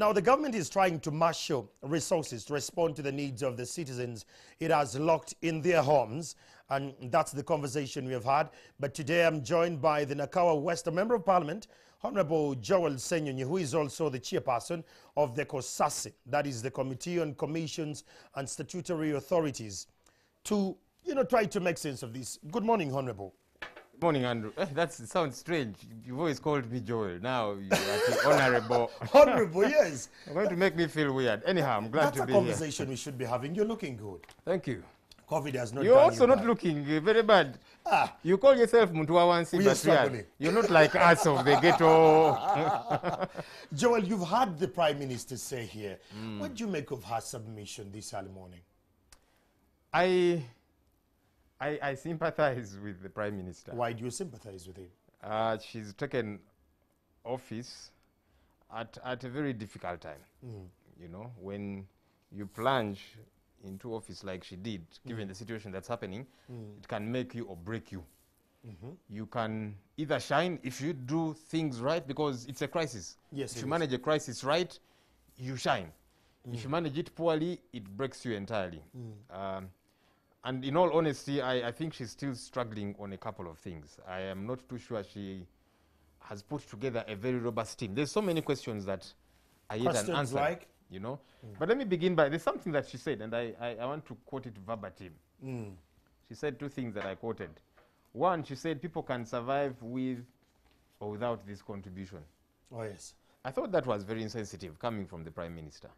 Now, the government is trying to marshal resources to respond to the needs of the citizens it has locked in their homes, and that's the conversation we have had. But today I'm joined by the Nakawa Western Member of Parliament, Honorable Joel Senyonyi, who is also the chairperson of the COSASI, that is the Committee on Commissions and Statutory Authorities, to try to make sense of this. Good morning, Honorable. Good morning, Andrew. That sounds strange. You've always called me Joel. Now you're Honorable. Honorable, yes. You're going to make me feel weird. Anyhow, I'm glad to be here. That's a conversation we should be having. You're looking good. Thank you. COVID has not You're done also you not bad. looking very bad. Ah. You call yourself Mutua Wansi, We are but struggling. you're not like us of the ghetto. Joel, you've heard the Prime Minister say here. What do you make of her submission this early morning? I sympathize with the Prime Minister. Why do you sympathize with him? She's taken office at a very difficult time. You know, when you plunge into office like she did, given the situation that's happening, it can make you or break you. You can either shine if you do things right, because it's a crisis. Yes, if you manage a crisis right, you shine. If you manage it poorly, it breaks you entirely. And in all honesty, I think she's still struggling on a couple of things. I am not too sure she has put together a very robust team. There's so many questions that are yet unanswered, like? you know. But let me begin by, there's something that she said, and I want to quote it verbatim. She said two things that I quoted. One, she said people can survive with or without this contribution. Oh, yes. I thought that was very insensitive coming from the Prime Minister,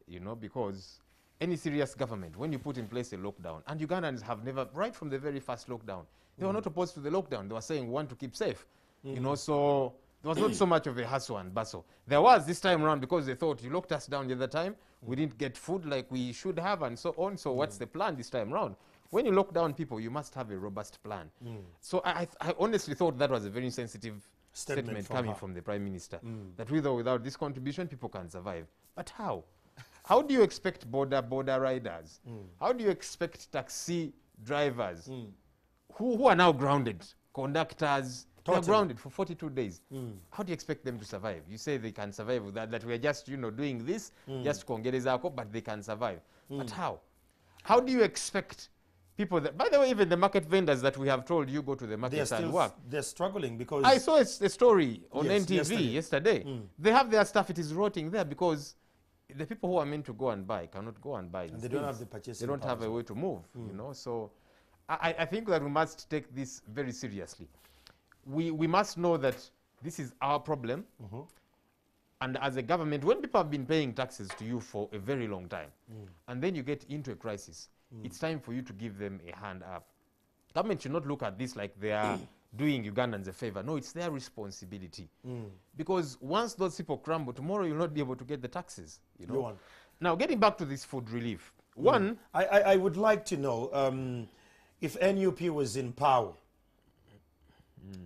you know, because any serious government, when you put in place a lockdown, and Ugandans have never, right from the very first lockdown, they were not opposed to the lockdown. They were saying we want to keep safe, you know, so there was not so much of a hustle and bustle. There was this time around because they thought you locked us down the other time, we didn't get food like we should have and so on, so what's the plan this time around? When you lock down people, you must have a robust plan. So I honestly thought that was a very sensitive statement coming from the Prime Minister, that with or without this contribution, people can survive. But how? How do you expect border riders? How do you expect taxi drivers who are now grounded, conductors, they're grounded for 42 days. How do you expect them to survive? You say they can survive with that we are just, doing this, just kongerezako, but they can survive. But how? How do you expect people that, by the way, even the market vendors that we have told you go to the market and work. They're struggling because... I saw a story on NTV yesterday. They have their stuff, it is rotting there because the people who are meant to go and buy cannot go and buy. And they don't have the purchasing power. They don't have a way to move, you know. So I think that we must take this very seriously. We must know that this is our problem. And as a government, when people have been paying taxes to you for a very long time, and then you get into a crisis, it's time for you to give them a hand up. Government should not look at this like they are doing Ugandans a favor. No, it's their responsibility. Because once those people crumble, tomorrow you'll not be able to get the taxes. You know? Now, getting back to this food relief. One, I would like to know if NUP was in power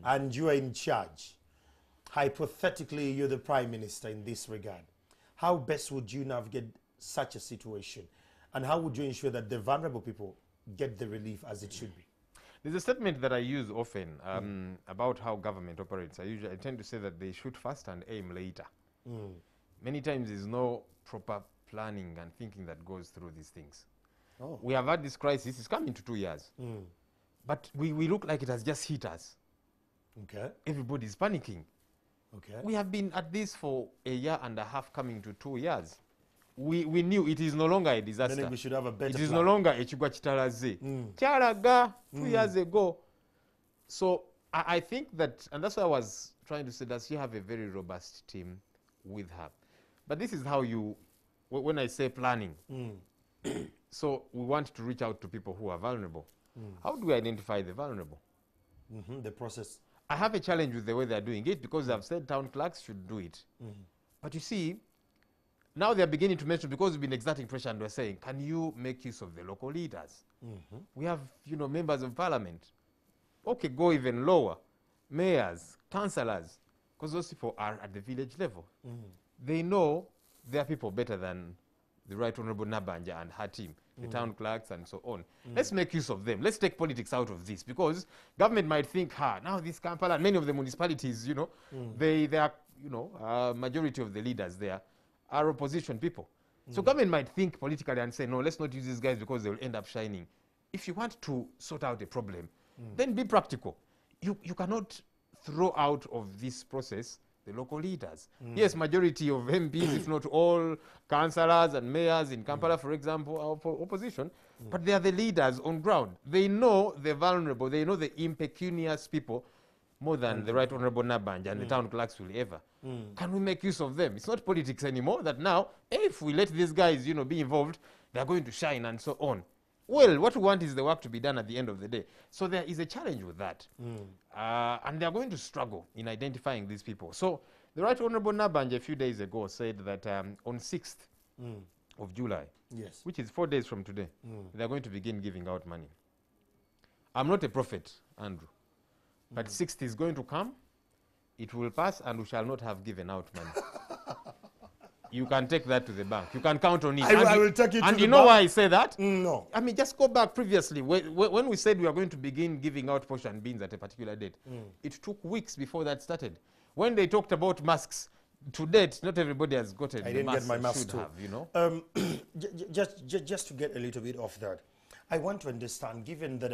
and you are in charge, hypothetically you're the Prime Minister in this regard, how best would you navigate such a situation? And how would you ensure that the vulnerable people get the relief as it should be? There's a statement that I use often about how government operates. I tend to say that they shoot first and aim later. Many times there's no proper planning and thinking that goes through these things. We have had this crisis, it's coming to 2 years. But we look like it has just hit us. Everybody's panicking. We have been at this for a year and a half, coming to 2 years. We knew it is no longer a disaster. Meaning we should have a better plan. It is no longer a chigwa chitalaze. Kyalaga 2 years ago. So I think that, and that's why I was trying to say that she have a very robust team with her. But this is how you, when I say planning, so we want to reach out to people who are vulnerable. How do we identify the vulnerable? The process. I have a challenge with the way they're doing it because I've said town clerks should do it. But you see, now they're beginning to mention, because we've been exerting pressure and we're saying, can you make use of the local leaders? We have, members of parliament. Okay, go even lower. Mayors, councillors, because those people are at the village level. They know their people better than the Right Honourable Nabanja and her team, the town clerks and so on. Let's make use of them. Let's take politics out of this, because government might think, now this Kampala, many of the municipalities, they are, majority of the leaders there are opposition people. So government might think politically and say, no, let's not use these guys because they'll end up shining. If you want to sort out a problem, then be practical. You cannot throw out of this process the local leaders. Yes, majority of MPs, if not all councillors and mayors in Kampala, for example, are opposition, but they are the leaders on ground. They know the vulnerable, they know the impecunious people more than the Right Honourable Nabanja and the town clerks will ever. Can we make use of them? It's not politics anymore, that now, if we let these guys, be involved, they're going to shine and so on. Well, what we want is the work to be done at the end of the day. So there is a challenge with that. And they're going to struggle in identifying these people. So the Right Honourable Nabanja a few days ago said that on 6th of July, Yes. which is 4 days from today, they're going to begin giving out money. I'm not a prophet, Andrew, but 6th is going to come, it will pass, and we shall not have given out money. You can take that to the bank. You can count on it. I will take it to the bank. And you know why I say that? No. I mean, just go back previously. When we said we are going to begin giving out portion beans at a particular date, it took weeks before that started. When they talked about masks, to date, not everybody has gotten I the didn't get my mask should too. have, Just to get a little bit off that, I want to understand, given that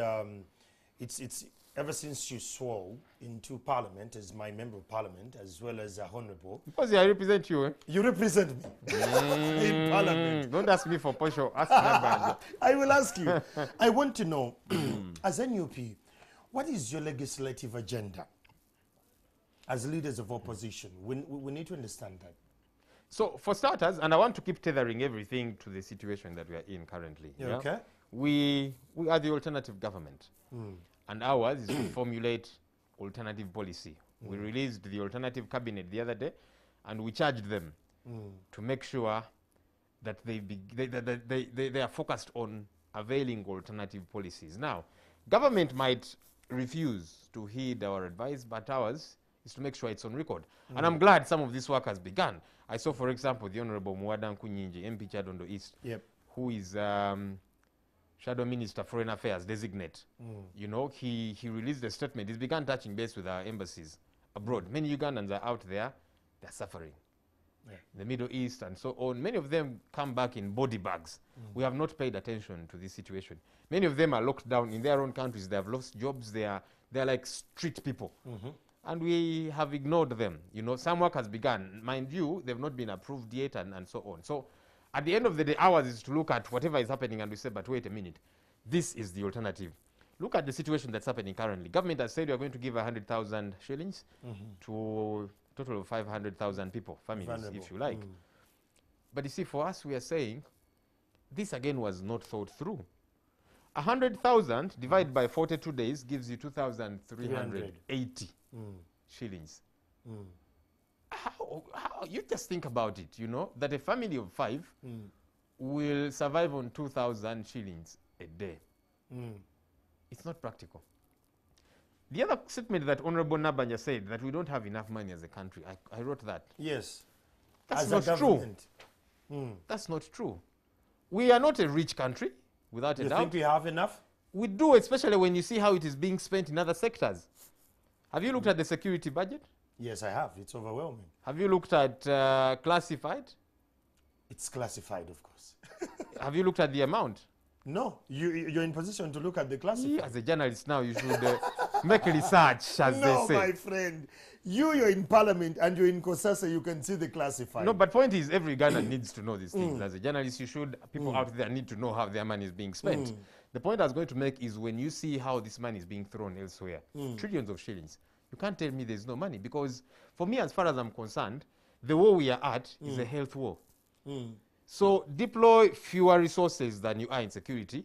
it's ever since you swore into Parliament as my member of Parliament, as well as a honourable. Because I represent you, eh? You represent me in Parliament. Don't ask me for portion. Ask Nabanja. I will ask you. I want to know, as NUP, what is your legislative agenda as leaders of opposition? We need to understand that. So, for starters, and I want to keep tethering everything to the situation that we are in currently. Yeah, okay. We are the alternative government. And ours is to formulate alternative policy. We released the alternative cabinet the other day, and we charged them to make sure that they are focused on availing alternative policies. Now, government might refuse to heed our advice, but ours is to make sure it's on record. And I'm glad some of this work has begun. I saw, for example, the Honourable Muwada Nkunyinji, MP Chadondo East, who is Shadow Minister Foreign Affairs designate. He released a statement. He's begun touching base with our embassies abroad. Many Ugandans are out there. They're suffering. The Middle East and so on. Many of them come back in body bags. We have not paid attention to this situation. Many of them are locked down in their own countries. They have lost jobs. They're like street people. And we have ignored them. Some work has begun. Mind you, they've not been approved yet and so on. So at the end of the day, ours is to look at whatever is happening and we say, but wait a minute, this is the alternative. Look at the situation that's happening currently. Government has said we are going to give 100,000 shillings to a total of 500,000 people, families, if you like. But you see, for us, we are saying this again was not thought through. 100,000 divided by 42 days gives you 2,380 shillings. How you just think about it, that a family of 5 will survive on 2,000 shillings a day. It's not practical. The other statement that Honourable Nabanja said, that we don't have enough money as a country, I wrote that. Yes. That's not true. That's not true. We are not a rich country, without a doubt. You think we have enough? We do, especially when you see how it is being spent in other sectors. Have you looked at the security budget? Yes, I have. It's overwhelming. Have you looked at classified? It's classified, of course. Have you looked at the amount? No. You're in position to look at the classified. As a journalist now, you should make research, as they say. No, my friend. You're in Parliament and you're in Kosasa, you can see the classified. No, but point is, every Ghana needs to know these things. As a journalist, you should. People out there need to know how their money is being spent. The point I was going to make is when you see how this money is being thrown elsewhere, trillions of shillings, you can't tell me there's no money, because for me, as far as I'm concerned, the war we are at is a health war. So deploy fewer resources than you are in security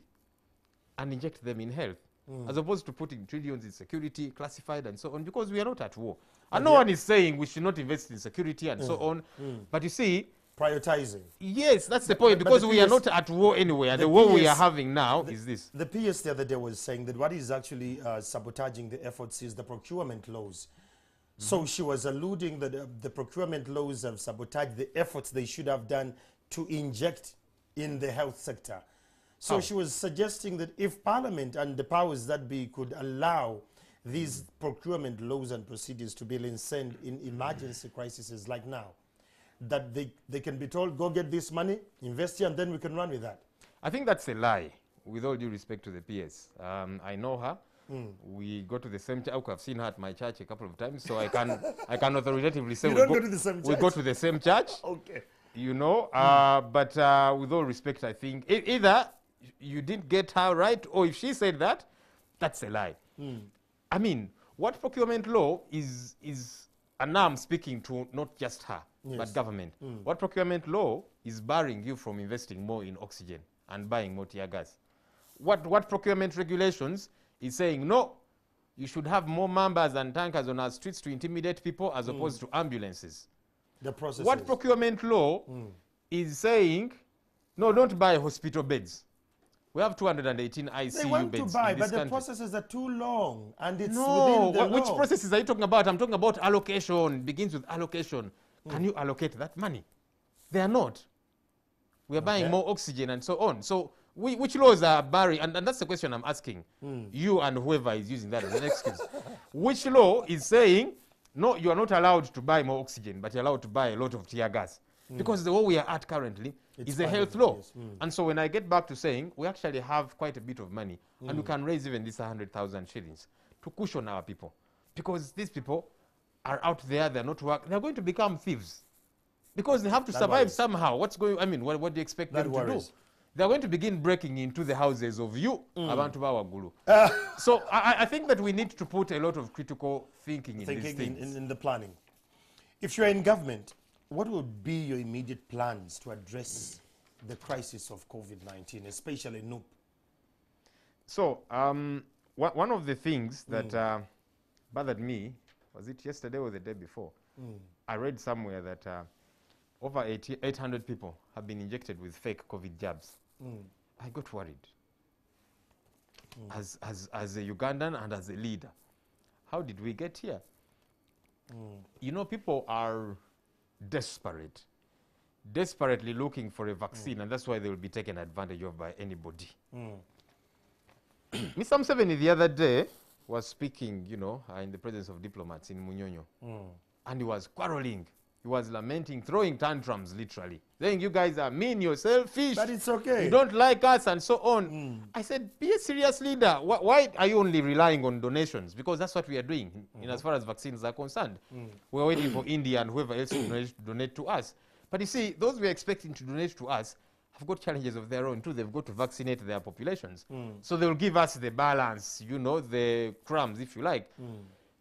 and inject them in health, as opposed to putting trillions in security, classified and so on, because we are not at war. And no one is saying we should not invest in security and so on. But you see, prioritizing. Yes, that's the point, because we are not at war anywhere. The war we are having now is this. The PS the other day was saying that what is actually sabotaging the efforts is the procurement laws. So she was alluding that the procurement laws have sabotaged the efforts they should have done to inject in the health sector. So she was suggesting that if Parliament and the powers that be could allow these procurement laws and procedures to be sent in emergency crises like now, that they can be told, go get this money, invest here, and then we can run with that? I think that's a lie, with all due respect to the PS. I know her. We go to the same church. I've seen her at my church a couple of times, so I can authoritatively say you don't go to the same church? We go to the same church. Okay. You know, but with all respect, I think either you didn't get her right, or if she said that, that's a lie. I mean, what procurement law is, and now I'm speaking to not just her, but government. What procurement law is barring you from investing more in oxygen and buying more tear gas? What procurement regulations is saying, no, you should have more mambas and tankers on our streets to intimidate people as opposed to ambulances? The process. What procurement law is saying, no, don't buy hospital beds? We have 218 ICU they want beds to buy, in this but the country. processes are too long, and it's No, within the which law. processes are you talking about? I'm talking about allocation. Begins with allocation. Can you allocate that money? They are not. We are buying more oxygen and so on. So which laws are barring? And that's the question I'm asking you and whoever is using that as an excuse. Which law is saying, no, you are not allowed to buy more oxygen, but you're allowed to buy a lot of tear gas? Because the way we are at currently is a health law. And so when I get back to saying we actually have quite a bit of money and we can raise even this 100,000 shillings to cushion our people, because these people are out there, they're not working, they're going to become thieves because they have to survive somehow. What's going, I mean, what do you expect them to do? They're going to begin breaking into the houses of you, Abantu Bawagulu. So I think that we need to put a lot of critical thinking in these things. In the planning. If you're in government, what would be your immediate plans to address the crisis of COVID-19, especially NUP? So one of the things that bothered me, was it yesterday or the day before? I read somewhere that over 800 people have been injected with fake COVID jabs. I got worried as a Ugandan and as a leader. How did we get here? You know, people are desperately looking for a vaccine, and that's why they will be taken advantage of by anybody. Mr. Museveni the other day was speaking, you know, in the presence of diplomats in Munyonyo, and he was quarreling. He was lamenting, throwing tantrums, literally, saying, you guys are mean, you're selfish. But it's okay. You don't like us, and so on. I said, be a serious leader. Why are you only relying on donations? Because that's what we are doing, in as far as vaccines are concerned. We're waiting for India and whoever else to donate to us. But you see, those we're expecting to donate to us have got challenges of their own, too. They've got to vaccinate their populations. So they'll give us the balance, you know, the crumbs, if you like.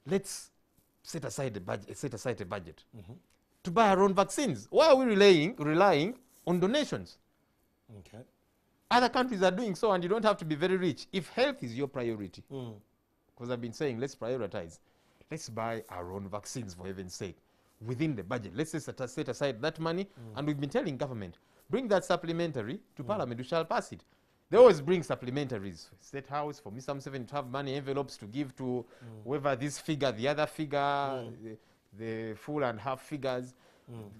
Let's set aside a budget to buy our own vaccines. Why are we relying on donations? Okay. Other countries are doing so, and you don't have to be very rich. If health is your priority, because I've been saying, let's prioritize. Let's buy our own vaccines, for heaven's sake, within the budget. Let's set aside that money, and we've been telling government, bring that supplementary to Parliament, we shall pass it. They always bring supplementaries. State House, for Mr. Museveni to have money envelopes to give to whoever this figure, the other figure, the full and half figures,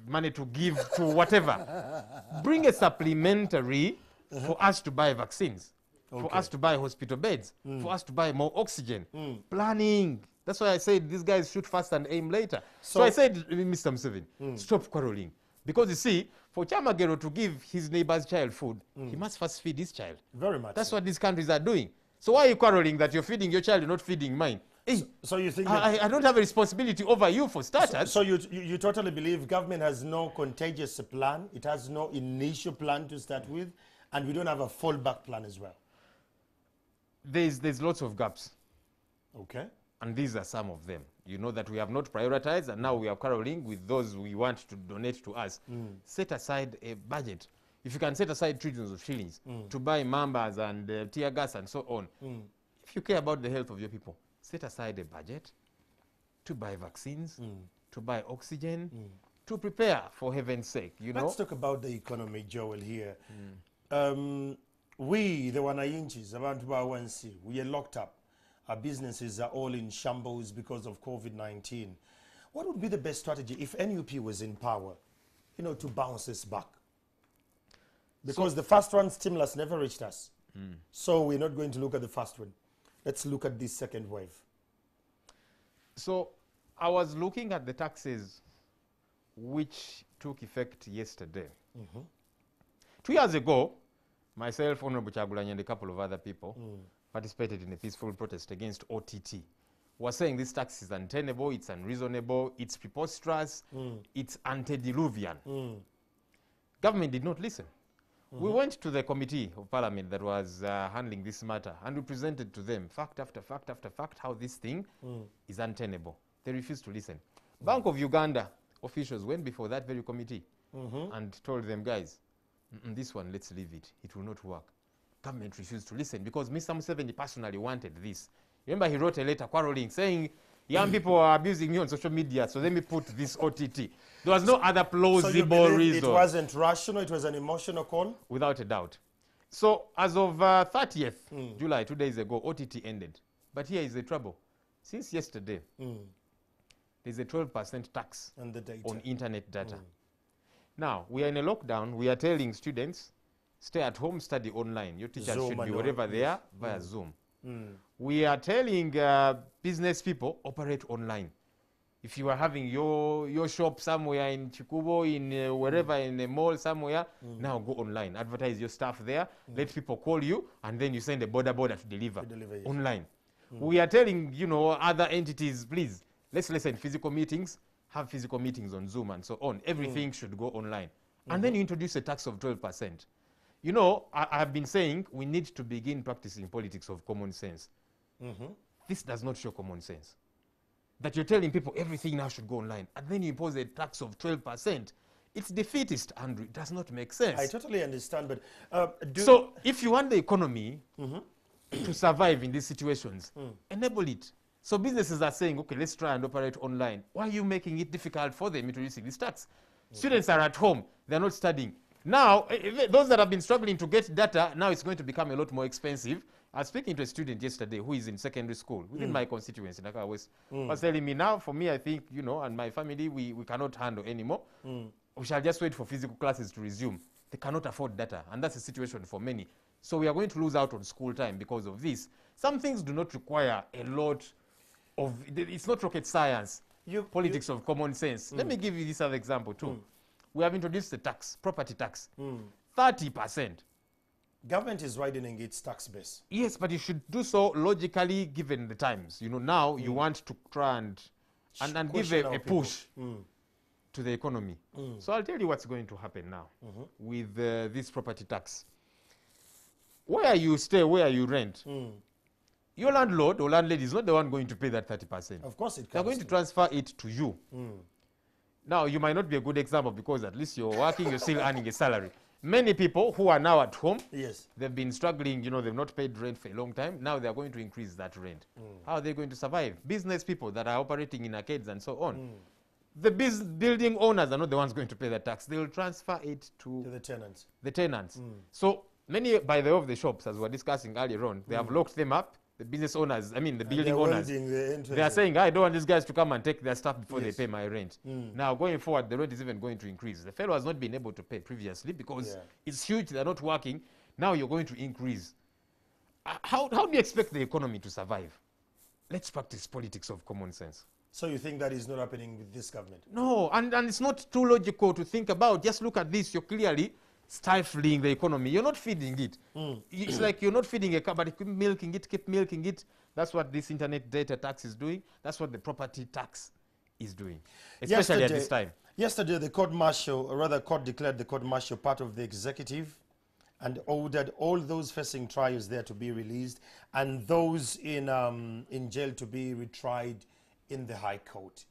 money to give to whatever. Bring a supplementary for us to buy vaccines, for us to buy hospital beds, for us to buy more oxygen. Planning. That's why I said these guys shoot first and aim later. So I said, Mr. Museveni, stop quarreling. Because you see, for Chamagero to give his neighbor's child food, he must first feed his child. Very much. That's what these countries are doing. So why are you quarreling that you're feeding your child, you're not feeding mine? Hey, so you think I don't have a responsibility over you, for starters. So you totally believe government has no contagious plan, it has no initial plan to start with, and we don't have a fallback plan as well? There's lots of gaps. Okay. And these are some of them. You know that we have not prioritized, and now we are quarreling with those we want to donate to us. Set aside a budget. If you can set aside trillions of shillings to buy mambas and tear gas and so on, if you care about the health of your people, set aside a budget to buy vaccines, to buy oxygen, to prepare, for heaven's sake. Let's talk about the economy, Joel, here. We, the Wananchi, Abantu Bawansi, we are locked up. Our businesses are all in shambles because of COVID-19. What would be the best strategy if NUP was in power, you know, to bounce us back? Because the first one, stimulus, never reached us. So we're not going to look at the first one. Let's look at this second wave. So I was looking at the taxes which took effect yesterday. 2 years ago, myself, Honorable Chagulanyi, and a couple of other people participated in a peaceful protest against OTT. We're saying this tax is untenable, it's unreasonable, it's preposterous, it's antediluvian. Government did not listen. We went to the committee of parliament that was handling this matter, and we presented to them fact after fact after fact how this thing is untenable. They refused to listen. Bank of Uganda officials went before that very committee and told them, guys, this one, let's leave it. It will not work. Government refused to listen because Mr. Museveni personally wanted this. Remember, he wrote a letter quarreling, saying, young people are abusing me on social media, so let me put this OTT. There was no other plausible reason. It wasn't rational, it was an emotional call? Without a doubt. So as of 30th July, 2 days ago, OTT ended. But here is the trouble. Since yesterday, there's a 12% tax on internet data. Now, we are in a lockdown. We are telling students, stay at home, study online. Your teachers should be wherever they are via Zoom. We are telling business people, operate online. If you are having your shop somewhere in Chikubo, in wherever, in a mall somewhere, now go online. Advertise your stuff there. Let people call you, and then you send a border to deliver online. We are telling, other entities, please, let's listen, physical meetings, have physical meetings on Zoom and so on. Everything should go online. And then you introduce a tax of 12%. I have been saying we need to begin practicing politics of common sense. This does not show common sense. That you're telling people everything now should go online, and then you impose a tax of 12%. It's defeatist, Andrew. It does not make sense. I totally understand, but... so if you want the economy to survive in these situations, enable it. So businesses are saying, okay, let's try and operate online. Why are you making it difficult for them introducing this tax? Students are at home. They're not studying. Now, those that have been struggling to get data, now it's going to become a lot more expensive. I was speaking to a student yesterday who is in secondary school within my constituency, Nakawa West. Was telling me, now, for me, I think, and my family, we cannot handle anymore. We shall just wait for physical classes to resume. They cannot afford data, and that's the situation for many. So we are going to lose out on school time because of this. Some things do not require a lot of, it's not rocket science, politics of common sense. Let me give you this other example too. We have introduced the tax, property tax, 30%. Government is widening its tax base. Yes, but you should do so logically given the times. Now you want to try and give a push to the economy. So I'll tell you what's going to happen now with this property tax. Where you stay, where you rent, your landlord or landlady is not the one going to pay that 30%. Of course it comes. They're going to transfer it to you. Now, you might not be a good example because at least you're working, you're still earning a salary. Many people who are now at home, they've been struggling, they've not paid rent for a long time. Now they're going to increase that rent. How are they going to survive? Business people that are operating in arcades and so on. The building owners are not the ones going to pay the tax. They will transfer it to the tenants. So many, by the way, of the shops, as we were discussing earlier on, they have locked them up. The business owners, the building owners, they are saying, I don't want these guys to come and take their stuff before they pay my rent. Now, going forward, the rent is even going to increase. The fellow has not been able to pay previously because it's huge, they're not working. Now you're going to increase. How do you expect the economy to survive? Let's practice politics of common sense. So you think that is not happening with this government? No, and it's not too logical to think about. Just look at this. You're clearly stifling the economy. You're not feeding it. It's like you're not feeding a cow, but keep milking it. That's what this internet data tax is doing. That's what the property tax is doing, especially at this time. Yesterday, the court martial, or rather court declared the court martial part of the executive and ordered all those facing trials there to be released and those in jail to be retried in the High Court.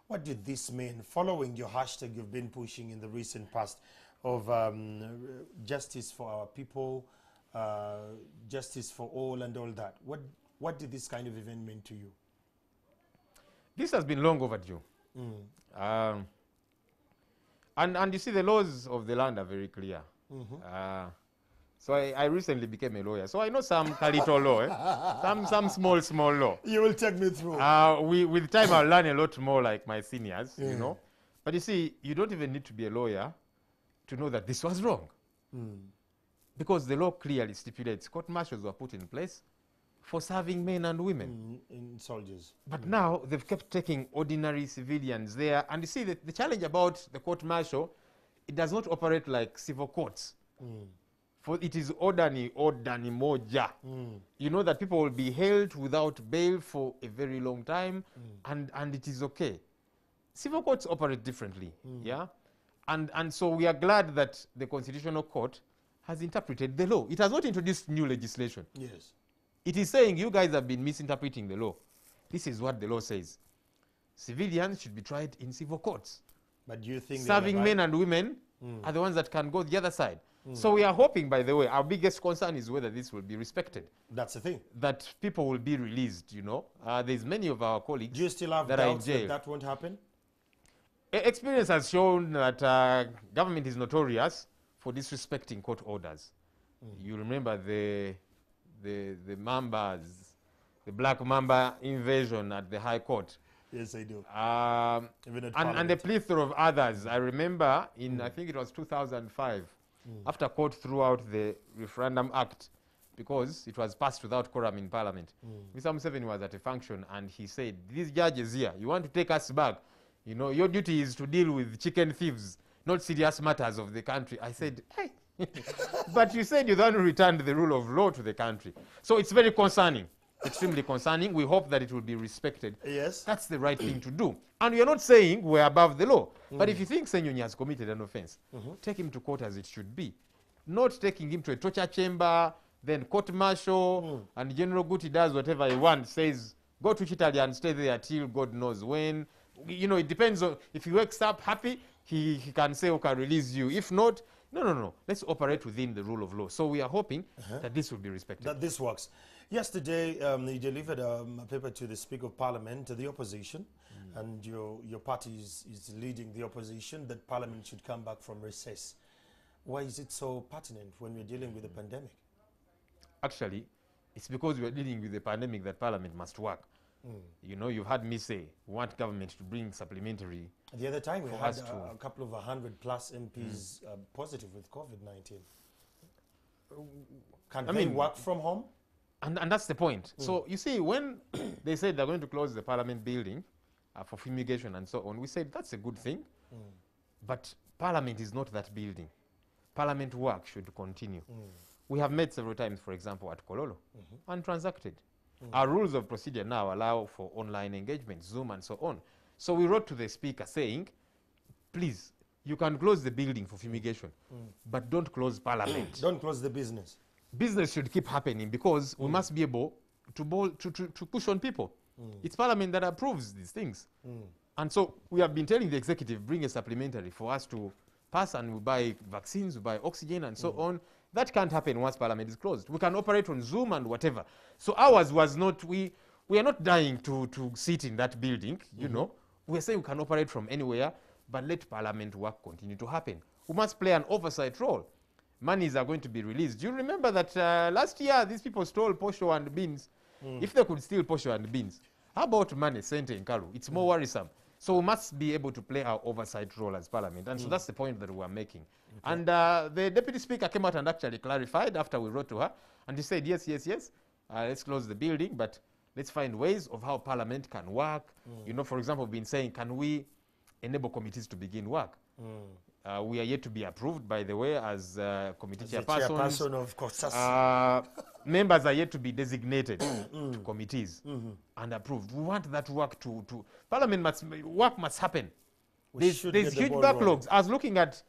What did this mean? Following your hashtag you've been pushing in the recent past of justice for our people, justice for all and all that. What did this kind of event mean to you? This has been long overdue. And you see, the laws of the land are very clear. So I recently became a lawyer. So I know some little law, some small law. You will take me through. With time, I'll learn a lot more like my seniors, But you see, you don't even need to be a lawyer to know that this was wrong. Because the law clearly stipulates court martials were put in place for serving men and women. In soldiers. But now they've kept taking ordinary civilians there. And you see, the challenge about the court martial, it does not operate like civil courts. For it is ordani moja. You know that people will be held without bail for a very long time, and it is okay. Civil courts operate differently, yeah? And so we are glad that the Constitutional Court has interpreted the law. It has not introduced new legislation. Yes. It is saying you guys have been misinterpreting the law. This is what the law says. Civilians should be tried in civil courts. But do you think serving men and women are the ones that can go the other side? So we are hoping, by the way, our biggest concern is whether this will be respected. That's the thing. That people will be released, you know. There's many of our colleagues Do you still have that are in doubts jail. that won't happen? Experience has shown that government is notorious for disrespecting court orders. You remember the Mambas, the Black Mamba invasion at the High Court. Yes, I do. And the plethora of others. I remember in, I think it was 2005, after court threw out the Referendum Act, because it was passed without quorum in Parliament. Mr. Museveni was at a function and he said, these judges here, you want to take us back? You know, your duty is to deal with chicken thieves, not serious matters of the country. I said, hey, but you said you don't return the rule of law to the country. So it's very concerning, extremely concerning. We hope that it will be respected. Yes. That's the right thing to do. And we are not saying we're above the law. But if you think Senyonyi has committed an offense, take him to court as it should be. Not taking him to a torture chamber, then court-martial, and General Guti does whatever he wants, says, go to Chitalia and stay there till God knows when. You know, it depends on, if he wakes up happy, he can say, okay, release you. If not, no. Let's operate within the rule of law. So we are hoping that this will be respected. That this works. Yesterday, you delivered a paper to the Speaker of Parliament, the opposition, and your party is leading the opposition, that Parliament should come back from recess. Why is it so pertinent when we're dealing with a pandemic? Actually, it's because we're dealing with a pandemic that Parliament must work. You know, you've had me say, we want government to bring supplementary. The other time we had to a couple of 100+ MPs positive with COVID-19. Can they work from home? And that's the point. So you see, when they said they're going to close the Parliament building for fumigation and so on, we said that's a good thing. But Parliament is not that building. Parliament work should continue. We have met several times, for example, at Kololo, and transacted. Our rules of procedure now allow for online engagement, Zoom and so on. So we wrote to the Speaker saying, please, you can close the building for fumigation, but don't close Parliament. Don't close the business. Business should keep happening because we must be able to push on people. It's Parliament that approves these things. And so we have been telling the executive, bring a supplementary for us to pass, and we buy vaccines, we buy oxygen and so on. That can't happen once Parliament is closed. We can operate on Zoom and whatever. So ours was not, we are not dying to sit in that building, you know. We're saying we can operate from anywhere, but let Parliament work continue to happen. We must play an oversight role. Monies are going to be released. Do you remember that last year these people stole posho and beans? If they could steal posho and beans, how about money sent in Kalu? It's more worrisome. So we must be able to play our oversight role as Parliament. And so that's the point that we are making. And the Deputy Speaker came out and actually clarified after we wrote to her. And he said, yes, let's close the building, but let's find ways of how Parliament can work. You know, for example, we've been saying, can we enable committees to begin work? We are yet to be approved, by the way, as committee chairpersons. Of course. Members are yet to be designated to committees and approved. We want that work to Parliament must happen. There's huge backlogs. Rolling. I was looking at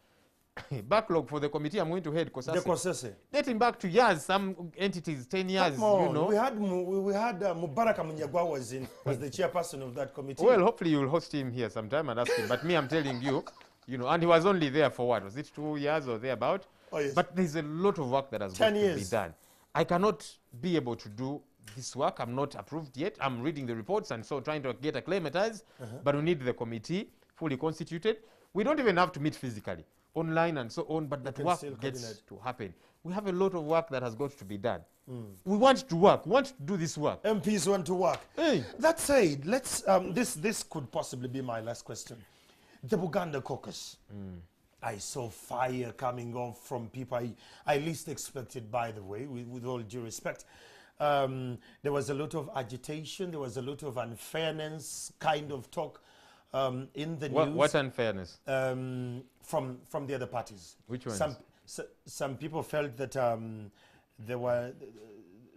backlog for the committee I'm going to head, Kosase. Dating back to years, some entities, 10 years, you know. We had Mubaraka Munyagwa was the chairperson of that committee. Well, hopefully you'll host him here sometime and ask him. But me, I'm telling you, you know, and he was only there for what? Was it 2 years or thereabout? Oh, yes. But there's a lot of work that has got to be done. I cannot be able to do this work. I'm not approved yet. I'm reading the reports and so trying to get acclimatized. But we need the committee fully constituted. We don't even have to meet physically, online and so on, but that work gets to happen. We have a lot of work that has got to be done. We want to work. We want to do this work. MPs want to work. Hey. That said, let's this could possibly be my last question. The Buganda caucus. I saw fire coming off from people I least expected, by the way, with all due respect. There was a lot of agitation. There was a lot of unfairness kind of talk in the news. What unfairness? From the other parties. Which ones? Some people felt that there were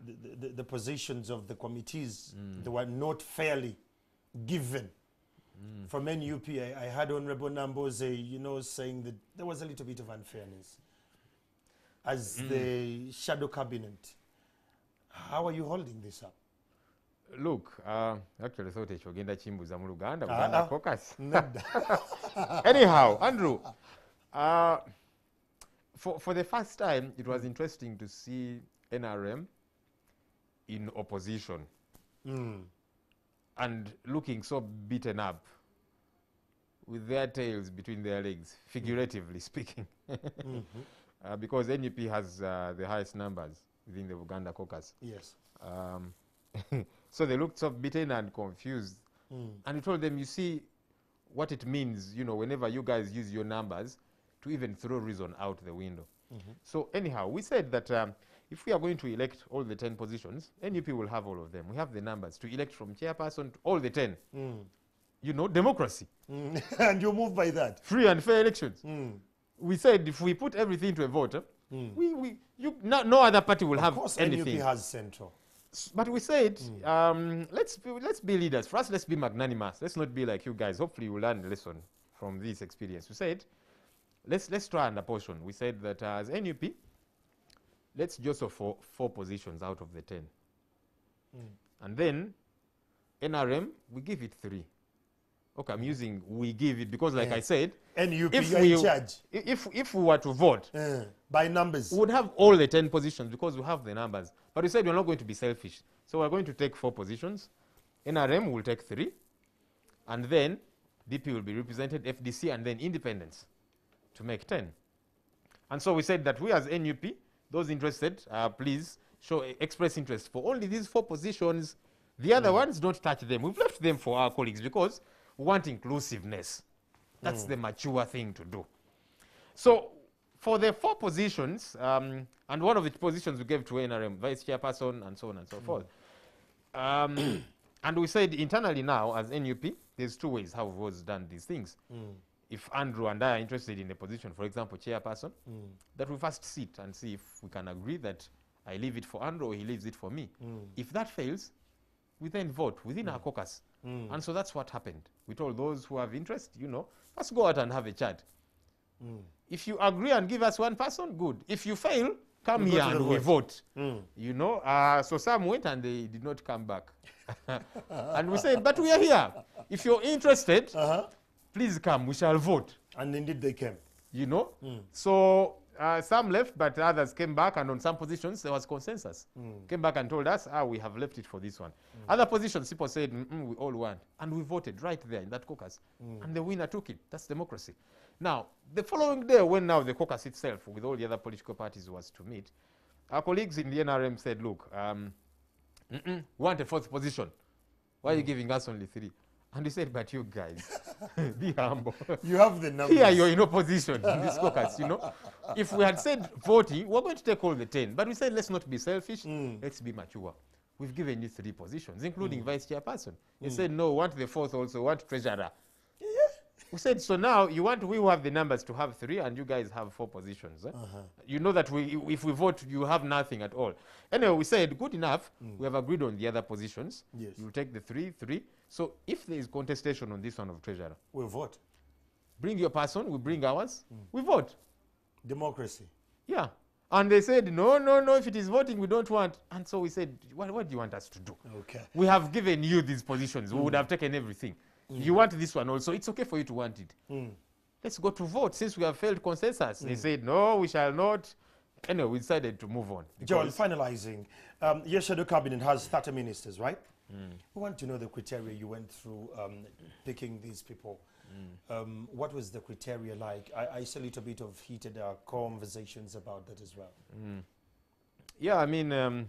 the positions of the committees, they were not fairly given. From NUP, I heard Honorable Namboze, saying that there was a little bit of unfairness. As the shadow cabinet, how are you holding this up? Look, actually thought it was Genda Chimbuza mu Luganda, Uganda caucus. Anyhow, Andrew, for the first time, it was interesting to see NRM in opposition and looking so beaten up with their tails between their legs, figuratively speaking. Because NUP has the highest numbers within the Uganda caucus. Yes. So they looked so beaten and confused. And we told them, you see what it means, whenever you guys use your numbers to even throw reason out the window. So anyhow, we said that if we are going to elect all the 10 positions, NUP will have all of them. We have the numbers to elect from chairperson to all the 10. Democracy. And you move by that. Free and fair elections. We said if we put everything to a vote, no other party will have anything. Of course, NUP has central. But we said, let's be leaders. First, let's be magnanimous. Let's not be like you guys. Hopefully, you learn a lesson from this experience. We said, let's try and apportion. We said that as NUP, let's just for 4 positions out of the 10. And then, NRM, we give it 3. Okay, I'm using we give it because, like I said, NUP, if you're in charge. If we were to vote by numbers, we would have all the 10 positions because we have the numbers. But we said we're not going to be selfish. So we're going to take 4 positions. NRM will take 3. And then DP will be represented, FDC, and then independents to make 10. And so we said that we as NUP, those interested, please express interest for only these 4 positions. The other ones, don't touch them. We've left them for our colleagues because we want inclusiveness. That's the mature thing to do. So for the 4 positions, and one of the positions we gave to NRM, vice chairperson, and so on and so forth. And we said internally now, as NUP, there's 2 ways how we've always done these things. If Andrew and I are interested in a position, for example, chairperson, that we first sit and see if we can agree that I leave it for Andrew or he leaves it for me. If that fails, we then vote within our caucus. And so that's what happened. We told those who have interest, let's go out and have a chat. If you agree and give us 1 person, good. If you fail, come here and we vote. So some went and they did not come back. And we said, but we are here. If you're interested, please come, we shall vote. And indeed they came. So some left, but others came back, and on some positions there was consensus. Came back and told us, we have left it for this one. Other positions, people said, we all want. And we voted right there in that caucus. And the winner took it. That's democracy. Now, the following day, when now the caucus itself, with all the other political parties, was to meet, our colleagues in the NRM said, look, we want a 4th position. Why are you giving us only 3? And he said, but you guys, be humble. You have the numbers. Here you're in opposition in this caucus, If we had said voting, we're going to take all the 10. But we said, let's not be selfish. Let's be mature. We've given you 3 positions, including vice chairperson. He said, no, we want the 4th also, we want treasurer. We said, so now we will have the numbers to have 3 and you guys have 4 positions. You know that if we vote, you have nothing at all. Anyway, we said, good enough. We have agreed on the other positions. Yes. You'll take the 3. So if there is contestation on this one of treasurer, we'll vote. Bring your person, we bring ours, we vote. Democracy. Yeah. And they said, no, if it is voting, we don't want. And so we said, what do you want us to do? Okay. We have given you these positions. We would have taken everything. You want this one also. It's okay for you to want it. Let's go to vote since we have failed consensus. They said, no, we shall not. Anyway, we decided to move on. John, finalizing, your shadow cabinet has 30 ministers, right? We want to know the criteria you went through picking these people. What was the criteria like? I saw a little bit of heated conversations about that as well. Yeah, I mean,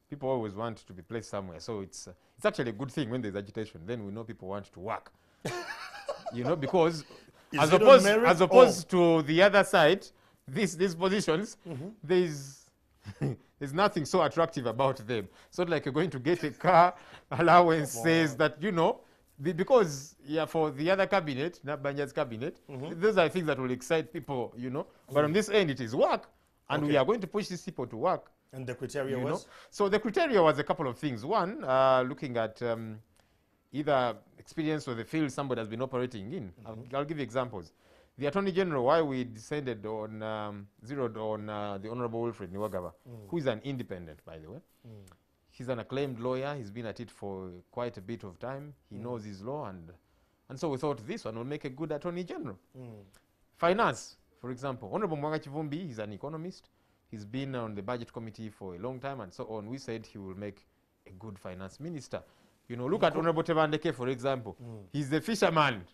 people always want to be placed somewhere. So it's actually a good thing when there's agitation. Then we know people want to work. Because as opposed to the other side, these positions, there's There's nothing so attractive about them. It's not like you're going to get a car allowance says that, you know, because for the other cabinet, not Banja's cabinet, those are things that will excite people, you know. But on this end, it is work, and we are going to push these people to work. And the criteria was? So the criteria was a couple of things. One, looking at either experience or the field somebody has been operating in. I'll give you examples. The Attorney General, why we descended on, zeroed on the Honorable Wilfred Niwagaba, who is an independent, by the way. He's an acclaimed lawyer. He's been at it for quite a bit of time. He knows his law, and so we thought this one will make a good Attorney General. Finance, for example. Honorable Mwanga Chivumbi, he's an economist. He's been on the budget committee for a long time, and so on. We said he will make a good finance minister. You know, look at Honorable Tebandeke, for example. He's a fisherman,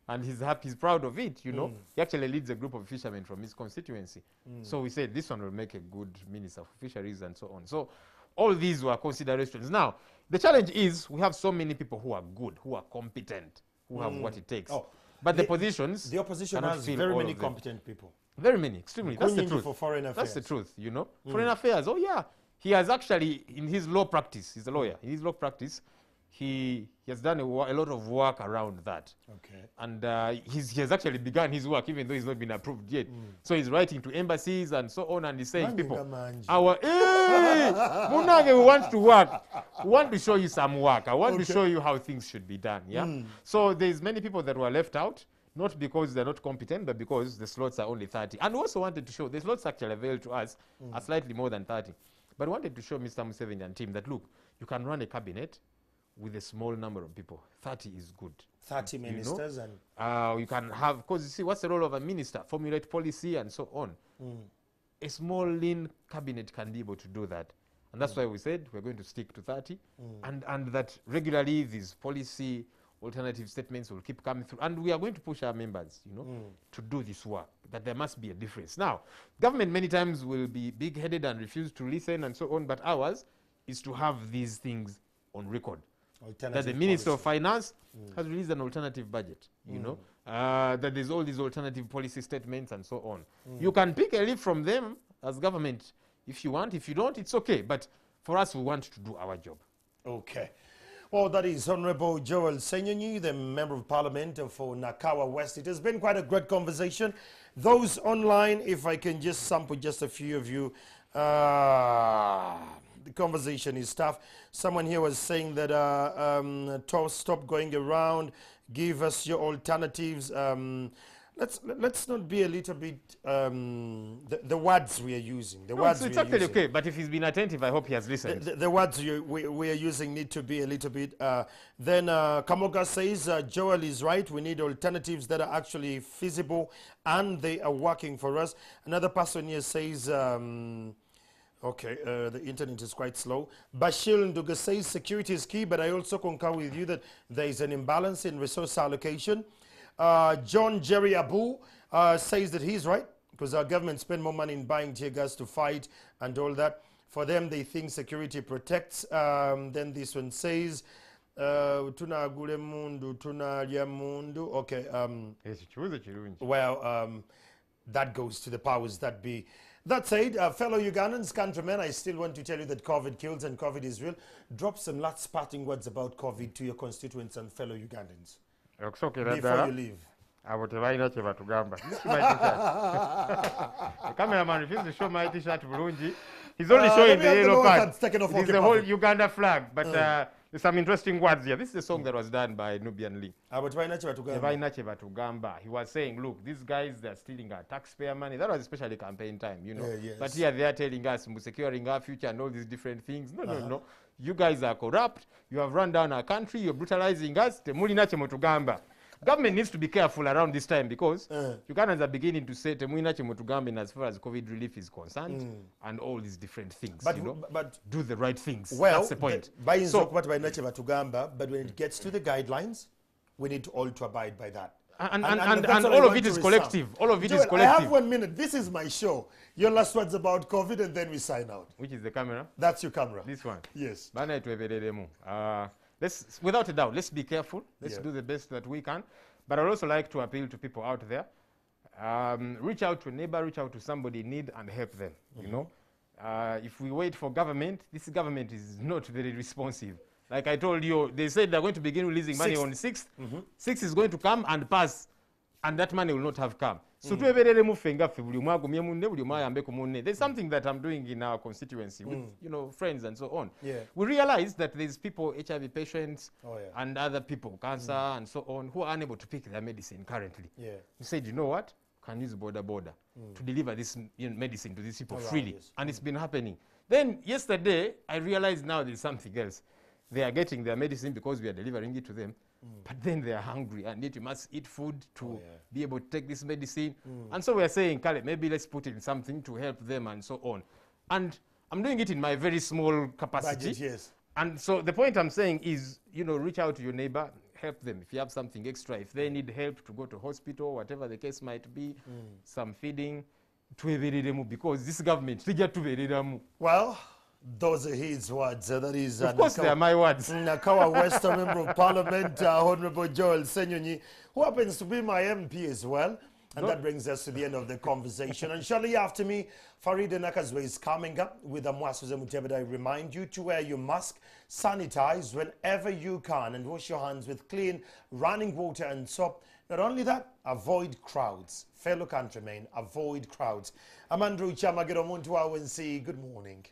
and he's happy, he's proud of it, you know. He actually leads a group of fishermen from his constituency. So we said this one will make a good minister for fisheries and so on. So all these were considerations. Now, the challenge is we have so many people who are good, who are competent, who have what it takes. But the positions... The opposition has very many competent people. Very many, extremely. That's the truth. For foreign affairs. That's the truth, you know. Foreign affairs, oh yeah. He has actually, in his law practice, he's a lawyer, in his law practice, he has done a lot of work around that. Okay. And he has actually begun his work, even though he's not been approved yet. So he's writing to embassies and so on, and he's saying, people, Munage, we want to work. We want to show you some work. I want to show you how things should be done. Yeah. So there's many people that were left out, not because they're not competent, but because the slots are only 30. And we also wanted to show, the slots actually available to us are slightly more than 30. But we wanted to show Mr. Museveni and team that, look, you can run a cabinet with a small number of people. 30 is good. 30 ministers, you know? And you can have, because you see, what's the role of a minister? Formulate policy and so on. A small, lean cabinet can be able to do that. And that's why we said we're going to stick to 30, and that regularly these policy alternative statements will keep coming through. And we are going to push our members, you know, to do this work, that there must be a difference. Now, government many times will be big-headed and refuse to listen and so on, but ours is to have these things on record. That the Minister of Finance has released an alternative budget, you know, that there's all these alternative policy statements and so on. You can pick a leaf from them as government if you want. If you don't, it's okay. But for us, we want to do our job. Okay. Well, that is Honorable Joel Senyonyi, the Member of Parliament for Nakawa West. It has been quite a great conversation. Those online, if I can just sample just a few of you, the conversation is tough. Someone here was saying that stop going around, give us your alternatives. Let's not be a little bit the words we are using. It's actually okay, but if he's been attentive, I hope he has listened. The words we are using need to be a little bit. Then Kamoga says Joel is right. We need alternatives that are actually feasible and they are working for us. Another person here says. Okay, the internet is quite slow. Bashir Nduga says security is key, but I also concur with you that there is an imbalance in resource allocation. John Jerry Abu says that he's right, because our government spend more money in buying tear gas to fight and all that. For them, they think security protects. Then this one says, tuna gule mundu, tuna lya mundu. Okay, well, that goes to the powers that be. That said, fellow Ugandans, countrymen, I still want to tell you that COVID kills and COVID is real. Drop some last parting words about COVID to your constituents and fellow Ugandans before you leave. Abo tebalina kye batugamba. The cameraman refused to show my t-shirt bulungi. He's only showing the yellow part. It's the whole Uganda flag, but there's some interesting words here. This is a song that was done by Nubian Lee. He was saying, look, these guys, they're stealing our taxpayer money. That was especially campaign time, you know. Yes. But here they are telling us, securing our future and all these different things. No. You guys are corrupt. You have run down our country. You're brutalizing us. Government needs to be careful around this time because Ugandans are beginning to say Temuina Chemotugambin as far as COVID relief is concerned and all these different things. But, but do the right things. Well, that's the point. But when it gets to the guidelines, we need all to abide by that. And all of it is collective. All of it is collective. I have 1 minute. This is my show. Your last words about COVID and then we sign out. Which is the camera? That's your camera. This one? Yes. Without a doubt, let's be careful. Let's do the best that we can. But I'd also like to appeal to people out there. Reach out to a neighbor, reach out to somebody in need and help them, you know. if we wait for government, this government is not very responsive. Like I told you, they said they're going to begin releasing money on 6th. 6th is going to come and pass, and that money will not have come. So there's something that I'm doing in our constituency with friends and so on. Yeah. We realize that there's people, HIV patients, Oh, yeah. and other people, cancer and so on, who are unable to pick their medicine currently. Yeah. We said, you know what? Can use border to deliver this medicine to these people Around freely. this. And it's been happening. Then yesterday, I realized now there's something else. They are getting their medicine because we are delivering it to them. But then they are hungry and you must eat food to be able to take this medicine. And so we are saying, Kale, maybe let's put in something to help them and so on. And I'm doing it in my very small capacity. Budget, yes. And so the point I'm saying is, reach out to your neighbor, help them. If you have something extra, if they need help to go to hospital, whatever the case might be, some feeding, because this government, Well, those are his words. That is, of course, they are my words. Nakawa Western Member of Parliament, Honorable Joel Senyonyi, who happens to be my MP as well. And that brings us to the end of the conversation. And shortly after me, Farida Nakazwe is coming up with Amwasuze Mutebeda. I remind you to wear your mask, sanitize whenever you can, and wash your hands with clean running water and soap. Not only that, avoid crowds. Fellow countrymen, avoid crowds. Amandru Chamagero Muntu Awensi, good morning.